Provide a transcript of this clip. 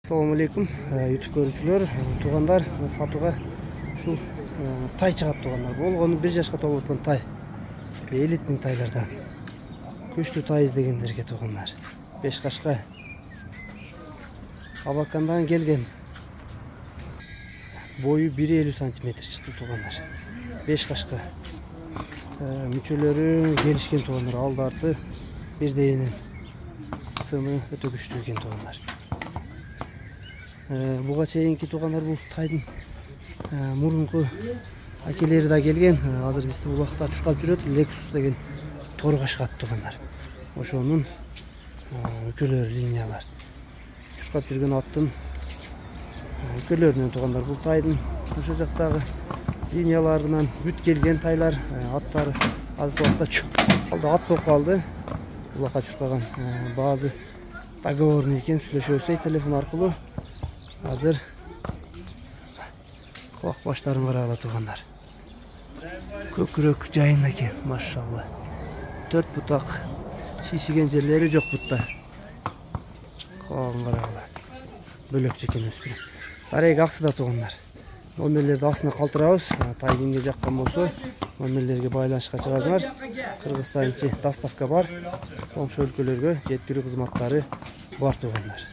Assalamu alaikum, YouTube көрүүчүлөр, туугандар, сатууга ушул тай чыгат туугандар. Болгону 1 жашка толуп аткан тай. Элитный тайлардан. Күчтүү тай издегендерге туугандар. 5 кашка. Абакандан келген. Бою 1,50 см чыкты туугандар. 5 кашка. Мүчөлөрү келишкен туугандар. Алды арты бирдейинин сыны өтө күчтүү экен туугандар. Буга чейинки туугандар бул тайдын мурунку акелери да келген. Азыр бизде булакта чуркап жүрөт. Lexus деген торгаш кат туугандар. Ошонун өлкөлөр линиялар. Чуркап жүргөн аттын өлкөлөрүнөн туугандар. Бул тайдын ошо жактагы линияларынан бүт келген тайлар, аттары азыр убакта ат болуп калды. Булакка чуркаган баазы договорный экен, сүйлөшөбүз телефон аркылуу. Hazır kulak başlarım var hala tuğanlar. Kökürök cayın eкен, maşallah. 4 butak şişigen yerleri yok butta. Kulağın var hala. Bölök çeken öspürü. Darayık aksı da tuğanlar. Номерлерди астына калтырабыз. Тай кимге жаккан болсо, номерлерге байланышка чыгасыңар. Кыргызстанчы доставка бар. Коңшу өлкөлөргө жеткирүү кызматтары бар тугандар.